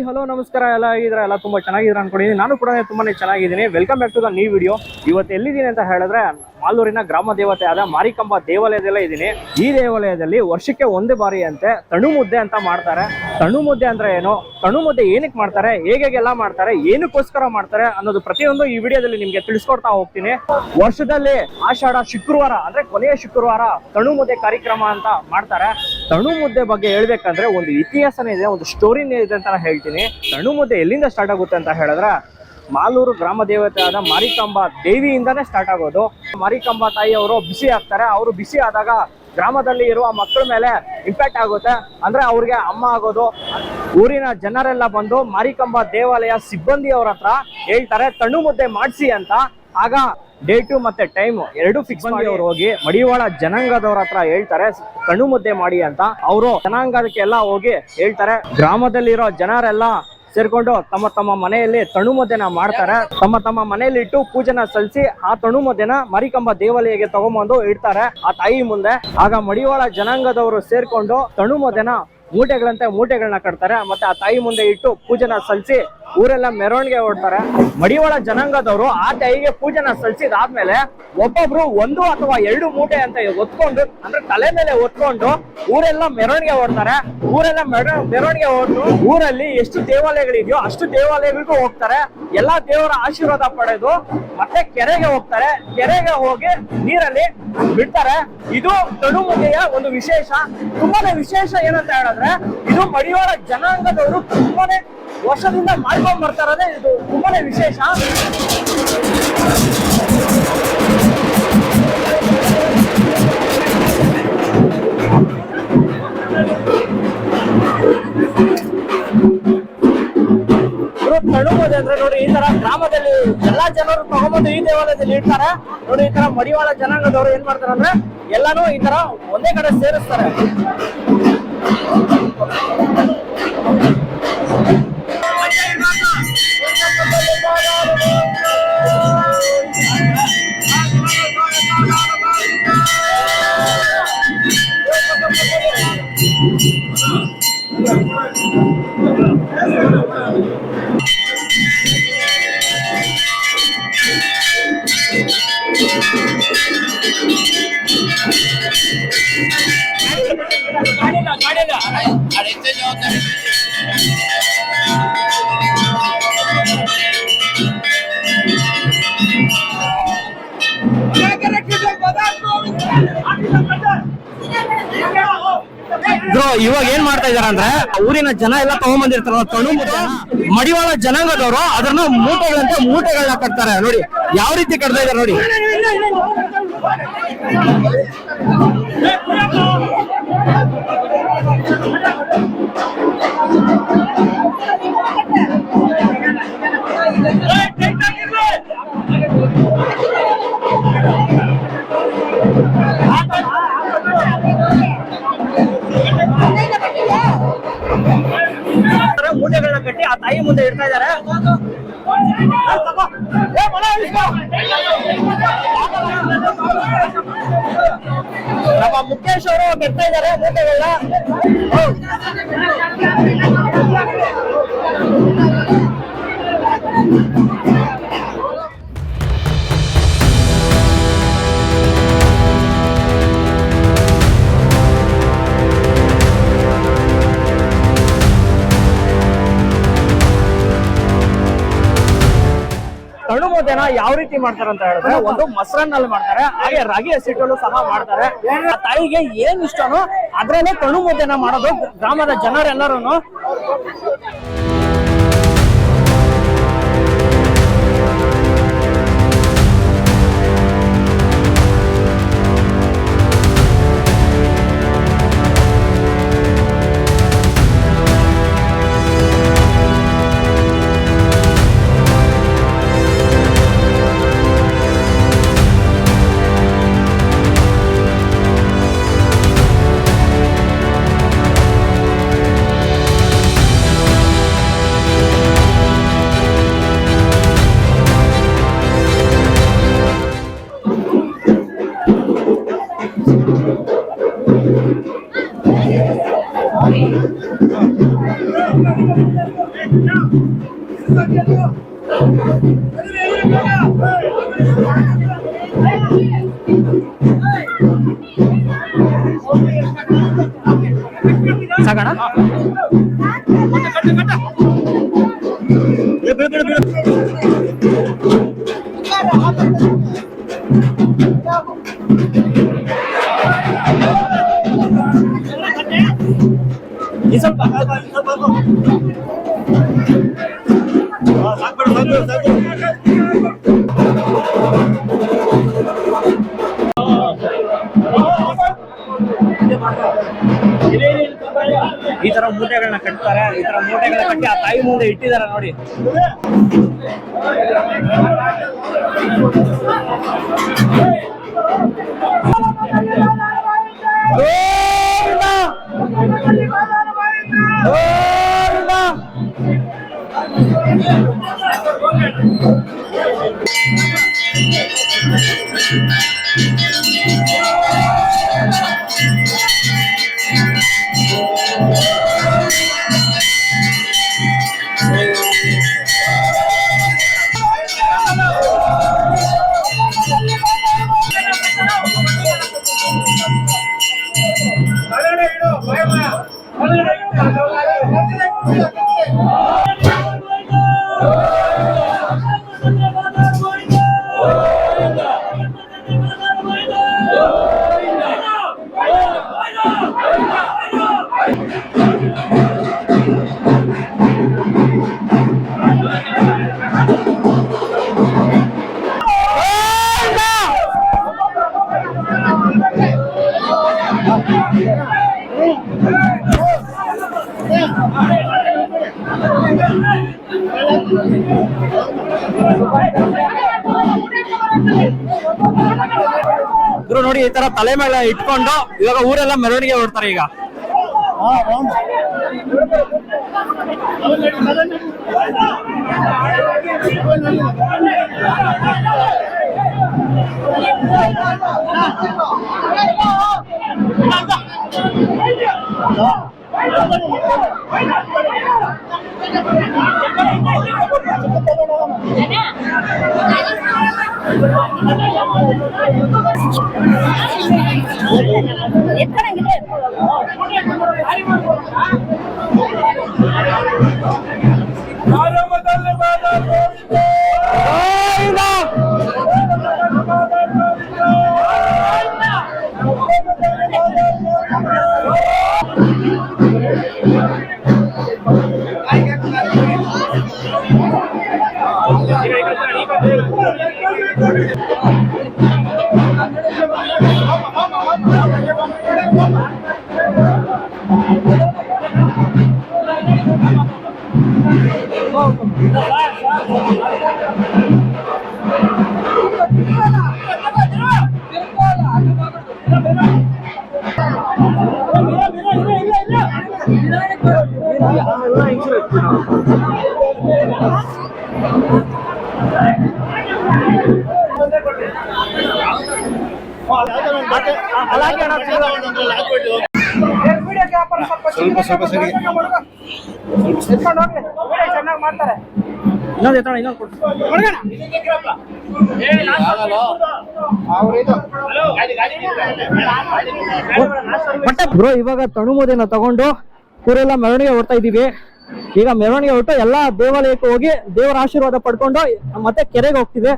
Hello ನಮಸ್ಕಾರ. ಎಲ್ಲ ಆಗಿದ್ರೆ ಎಲ್ಲ ತುಂಬಾ ಚೆನ್ನಾಗಿದ್ರೆ ಅನ್ಕೊಂಡಿದ್ದೀನಿ. ನಾನು ಕೂಡ ತುಂಬಾನೇ ಚೆನ್ನಾಗಿದ್ದೀನಿ. Welcome back to the new video. ಇವತ್ತು ಎಲ್ಲಿದ್ದೀನಿ ಅಂತ ಹೇಳಿದ್ರೆ ಮಾಲೂರಿನ ಗ್ರಾಮ ದೇವತೆ ಆದ ಮಾರಿಕಾಂಬಾ ದೇವಾಲಯದಲ್ಲೇ ಇದ್ದೀನಿ. ಈ ದೇವಾಲಯದಲ್ಲಿ ವರ್ಷಕ್ಕೆ ಒಂದು ಬಾರಿ ಅಂತೆ ತಣು ಮುದ್ದೆ ಅಂತ ಮಾಡ್ತಾರೆ. ತಣು ಮುದ್ದೆ ಅಂದ್ರೆ ಏನು, ತಣು ಮುದ್ದೆ ಏನಕ್ಕೆ ಮಾಡ್ತಾರೆ, ಹೇಗೆಲ್ಲ ಮಾಡ್ತಾರೆ, ಏನಕ್ಕೋಸ್ಕರ ಮಾಡ್ತಾರೆ ಅನ್ನೋದು ಪ್ರತಿಯೊಂದು ಈ ವಿಡಿಯೋದಲ್ಲಿ ನಿಮ್ಗೆ ತಿಳಿಸ್ಕೊಡ್ತಾ ಹೋಗ್ತೀನಿ. ವರ್ಷದಲ್ಲಿ ಆಷಾಢ ಶುಕ್ರವಾರ ಅಂದ್ರೆ ಕೊನೆಯ ಶುಕ್ರವಾರ ತಣು ಮುದ್ದೆ ಕಾರ್ಯಕ್ರಮ ಅಂತ ಮಾಡ್ತಾರೆ. ತಣು ಮುದ್ದೆ ಬಗ್ಗೆ ಹೇಳ್ಬೇಕಂದ್ರೆ ಒಂದು ಇತಿಹಾಸನೇ ಇದೆ, ಒಂದು ಸ್ಟೋರಿನೇ ಇದೆ ಅಂತ ಹೇಳ್ತೀನಿ. ತಣು ಮುದ್ದೆ ಎಲ್ಲಿಂದ ಸ್ಟಾರ್ಟ್ ಆಗುತ್ತೆ ಅಂತ ಹೇಳಿದ್ರೆ ಮಾಲೂರು ಗ್ರಾಮ ದೇವತೆ ಆದ ಮಾರಿಕಾಂಬಾ ದೇವಿಯಿಂದಾನೇ ಸ್ಟಾರ್ಟ್ ಆಗೋದು. ಮಾರಿಕಾಂಬಾ ತಾಯಿ ಅವರು ಬಿಸಿ ಆಗ್ತಾರೆ. ಅವರು ಬಿಸಿ ಆದಾಗ ಗ್ರಾಮದಲ್ಲಿ ಇರುವ ಮಕ್ಕಳ ಮೇಲೆ ಇಂಪ್ಯಾಕ್ಟ್ ಆಗುತ್ತೆ. ಅಂದ್ರೆ ಅವ್ರಿಗೆ ಅಮ್ಮ ಆಗೋದು. ಊರಿನ ಜನರೆಲ್ಲ ಬಂದು ಮಾರಿಕಾಂಬಾ ದೇವಾಲಯ ಸಿಬ್ಬಂದಿ ಅವ್ರ ಹತ್ರ ಹೇಳ್ತಾರೆ ತಣ್ಣು ಮುದ್ದೆ ಮಾಡಿಸಿ ಅಂತ. ಆಗ ಡೇಟು ಮತ್ತೆ ಟೈಮ್ ಎರಡು ಫಿಕ್ಸ್ ಮಾಡಿ ಅವ್ರು ಹೋಗಿ ಮಡಿವಾಳ ಜನಾಂಗದವ್ರ ಹತ್ರ ಹೇಳ್ತಾರೆ ತಣ್ಣು ಮುದ್ದೆ ಮಾಡಿ ಅಂತ. ಅವರು ಜನಾಂಗಕ್ಕೆಲ್ಲ ಹೋಗಿ ಹೇಳ್ತಾರೆ. ಗ್ರಾಮದಲ್ಲಿರೋ ಜನರೆಲ್ಲ ಸೇರ್ಕೊಂಡು ತಮ್ಮ ತಮ್ಮ ಮನೆಯಲ್ಲಿ ತಣ್ಣು ಮುದ್ದೆನ ಮಾಡ್ತಾರೆ. ತಮ್ಮ ತಮ್ಮ ಮನೆಯಲ್ಲಿ ಇಟ್ಟು ಪೂಜೆನ ಸಲ್ಲಿಸಿ ಆ ತಣ್ಣು ಮುದ್ದೆನ ಮಾರಿಕಾಂಬಾ ದೇವಾಲಯಕ್ಕೆ ತಗೊಂಬಂದು ಇಡ್ತಾರೆ ಆ ತಾಯಿ ಮುಂದೆ. ಆಗ ಮಡಿವಾಳ ಜನಾಂಗದವರು ಸೇರ್ಕೊಂಡು ತಣ್ಣು ಮುದ್ದೆನ ಮೂಟೆಗಳಂತೆ ಮೂಟೆಗಳನ್ನ ಕಟ್ತಾರೆ. ಮತ್ತೆ ಆ ತಾಯಿ ಮುಂದೆ ಇಟ್ಟು ಪೂಜೆನ ಸಲ್ಲಿಸಿ ಊರೆಲ್ಲ ಮೆರವಣಿಗೆ ಹೊಡ್ತಾರೆ. ಮಡಿವಾಳ ಜನಾಂಗದವರು ಆ ತಾಯಿಗೆ ಪೂಜೆನ ಸಲ್ಲಿಸಿದಾದ್ಮೇಲೆ ಒಬ್ಬೊಬ್ರು 1 ಅಥವಾ 2 ಮೂಟೆ ಅಂತ ಹೊತ್ಕೊಂಡು ಅಂದ್ರೆ ತಲೆ ಮೇಲೆ ಹೊತ್ಕೊಂಡು ಊರೆಲ್ಲ ಮೆರವಣಿಗೆ ಹೊಡ್ತಾರೆ. ಊರೆಲ್ಲ ಮೆರವಣಿಗೆ ಹೊರಟು ಊರಲ್ಲಿ ಎಷ್ಟು ದೇವಾಲಯಗಳಿದೆಯೋ ಅಷ್ಟು ದೇವಾಲಯಗಳಿಗೂ ಹೋಗ್ತಾರೆ. ಎಲ್ಲಾ ದೇವರ ಆಶೀರ್ವಾದ ಪಡೆದು ಮತ್ತೆ ಕೆರೆಗೆ ಹೋಗ್ತಾರೆ. ಕೆರೆಗೆ ಹೋಗಿ ನೀರಲ್ಲಿ ಬಿಡ್ತಾರೆ. ಇದು ತಣ್ಣು ಮುದ್ದೆಯ ಒಂದು ವಿಶೇಷ. ತುಂಬಾನೇ ವಿಶೇಷ ಏನಂತ ಹೇಳಿದ್ರೆ ಇದು ಮಡಿವಾಳ ಜನಾಂಗದವರು ತುಂಬಾನೇ ವರ್ಷದಿಂದ ಮಾಡ್ಕೊಂಡ್ ಬರ್ತಾರದೇ. ಇದು ತುಂಬಾನೇ ವಿಶೇಷ. ತಣ್ಣು ಮುದ್ದೆ ಅಂದ್ರೆ ನೋಡಿ ಈ ತರ ಗ್ರಾಮದಲ್ಲಿ ಎಲ್ಲಾ ಜನರು ತಗೊಂಡ್ಬಂದು ಈ ದೇವಾಲಯದಲ್ಲಿ ಇಡ್ತಾರೆ. ನೋಡಿ ಈ ತರ ಮಡಿವಾಳ ಜನಾಂಗದವರು ಏನ್ ಮಾಡ್ತಾರೆ ಅಂದ್ರೆ ಎಲ್ಲಾನು ಈ ತರ ಒಂದೇ ಕಡೆ ಸೇರಿಸ್ತಾರೆ. ಇವಾಗ ಏನ್ ಮಾಡ್ತಾ ಇದಾರೆ ಅಂದ್ರೆ ಊರಿನ ಜನ ಎಲ್ಲ ತಗೊಂಡ್ಬಂದಿರ್ತಾರ ತಣ್ಣು ಮುದ್ದೆ. ಮಡಿವಾಳ ಜನಾಂಗದವರು ಅದನ್ನ ಮೂಟೆಗಳಂತೆ ಮೂಟೆಗಳನ್ನ ಕಟ್ತಾರೆ. ನೋಡಿ ಯಾವ ರೀತಿ ಕಟ್ತಾ ಇದಾರೆ ನೋಡಿ. ಮೂಟೆಗಳನ್ನ ಕಟ್ಟಿ ಆ ತಾಯಿ ಮುಂದೆ ಇಡ್ತಾ ಇದ್ದಾರೆ. ನಮ್ಮ ಮುಖೇಶ್ ಅವರು ಕಟ್ತಾ ಇದ್ದಾರೆ ಮೂಟೆಗಳನ್ನ. ತಣ್ಣು ಮುದ್ದೆನ ಯಾವ ರೀತಿ ಮಾಡ್ತಾರೆ ಅಂತ ಹೇಳಿದ್ರೆ ಒಂದು ಮೊಸರನ್ನಲ್ಲಿ ಮಾಡ್ತಾರೆ, ಹಾಗೆ ರಾಗಿ ಹಸಿಟ್ಟಲ್ಲೂ ಸಹ ಮಾಡ್ತಾರೆ. ಆ ತಾಯಿಗೆ ಏನ್ ಇಷ್ಟನೋ ಅದ್ರಲ್ಲೇ ತಣ್ಣು ಮುದ್ದೆನ ಮಾಡೋದು ಗ್ರಾಮದ ಜನರೆಲ್ಲರೂ. ಈ ತರ ಮೂಟೆಗಳನ್ನ ಕಟ್ತಾರೆ. ಈ ತರ ಮೂಟೆಗಳನ್ನ ಕಟ್ಟಿ ಆ ತಾಯಿ ಮುಂದೆ ಇಟ್ಟಿದ್ದಾರೆ ನೋಡಿ. ಇದ್ರು ನೋಡಿ ಈ ತರ ತಲೆ ಮೇಲೆ ಇಟ್ಕೊಂಡು ಇವಾಗ ಊರೆಲ್ಲ ಮೆರವಣಿಗೆ ಹೊರಡ್ತಾರೆ ಈಗ. ಸ್ವಲ್ಪ ಸರಿ ಚೆನ್ನಾಗಿ ಮಾಡ್ತಾರೆ. ಇನ್ನೊಂದು ಎತ್ತೋಣ, ಇನ್ನೊಂದು ಮತ್ತೆ ಬ್ರೋ ಇವಾಗ ತಣುಮುದಿನ ತಗೊಂಡು ಊರೆಲ್ಲ ಮೆರವಣಿಗೆ ಹೊರಡ್ತಾ ಇದೀವಿ. ಈಗ ಮೆರವಣಿಗೆ ಹೊರಟು ಎಲ್ಲಾ ದೇವಾಲಯಕ್ಕೆ ಹೋಗಿ ದೇವರ ಆಶೀರ್ವಾದ ಪಡ್ಕೊಂಡು ಮತ್ತೆ ಕೆರೆಗೆ ಹೋಗ್ತಿವಿ.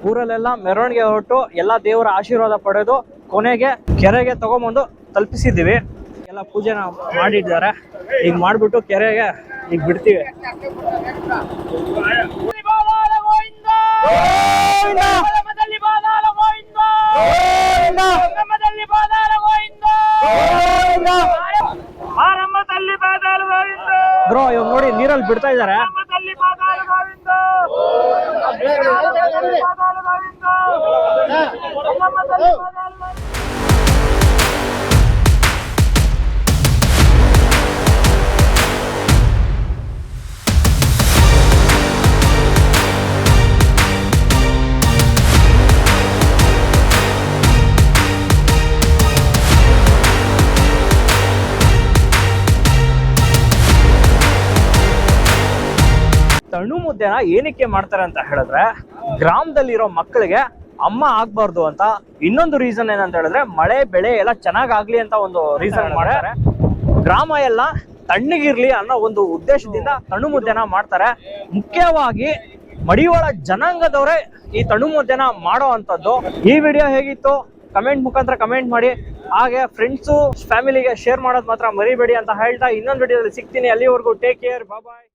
ಊರಲ್ಲೆಲ್ಲ ಮೆರವಣಿಗೆ ಹೊರಟು ಎಲ್ಲ ದೇವರ ಆಶೀರ್ವಾದ ಪಡೆದು ಕೊನೆಗೆ ಕೆರೆಗೆ ತಗೊಂಬಂದು ತಲುಪಿಸಿದ್ದೀವಿ. ಎಲ್ಲ ಪೂಜೆನ ಮಾಡಿದ್ದಾರೆ. ಈಗ ಮಾಡ್ಬಿಟ್ಟು ಕೆರೆಗೆ ಈಗ ಬಿಡ್ತೀವಿ. ತಲ್ಲಿ ಪಾದಾಳ ಗೋವಿಂದ ಪಾದಾಳ ಗೋವಿಂದ ಎಲ್ಲಮ್ಮ ತಲ್ಲಿ ಪಾದಾಳ ಗೋವಿಂದ. ತಣ್ಣು ಮುದ್ದೆನ ಏನಕ್ಕೆ ಮಾಡ್ತಾರೆ ಅಂತ ಹೇಳಿದ್ರೆ ಗ್ರಾಮದಲ್ಲಿರೋ ಮಕ್ಕಳಿಗೆ ಅಮ್ಮ ಆಗ್ಬಾರ್ದು ಅಂತ. ಇನ್ನೊಂದು ರೀಸನ್ ಏನಂತ ಹೇಳಿದ್ರೆ ಮಳೆ ಬೆಳೆ ಎಲ್ಲ ಚೆನ್ನಾಗಾಗ್ಲಿ ಅಂತ ಒಂದು ರೀಸನ್ ಮಾಡ್ತಾರೆ. ಗ್ರಾಮ ಎಲ್ಲ ತಣ್ಣಗಿರ್ಲಿ ಅನ್ನೋ ಒಂದು ಉದ್ದೇಶದಿಂದ ತಣ್ಣು ಮುದ್ದೆನ ಮಾಡ್ತಾರೆ. ಮುಖ್ಯವಾಗಿ ಮಡಿವಾಳ ಜನಾಂಗದವರೇ ಈ ತಣ್ಣು ಮುದ್ದೆನ ಮಾಡೋ ಅಂತದ್ದು. ಈ ವಿಡಿಯೋ ಹೇಗಿತ್ತು ಕಮೆಂಟ್ ಮುಖಾಂತರ ಕಮೆಂಟ್ ಮಾಡಿ. ಹಾಗೆ ಫ್ರೆಂಡ್ಸು ಫ್ಯಾಮಿಲಿಗೆ ಶೇರ್ ಮಾಡೋದು ಮಾತ್ರ ಮರಿಬೇಡಿ ಅಂತ ಹೇಳ್ತಾ ಇನ್ನೊಂದು ವಿಡಿಯೋದಲ್ಲಿ ಸಿಗ್ತೀನಿ. ಅಲ್ಲಿವರೆಗೂ ಟೇಕ್ ಕೇರ್, ಬಾಯ್.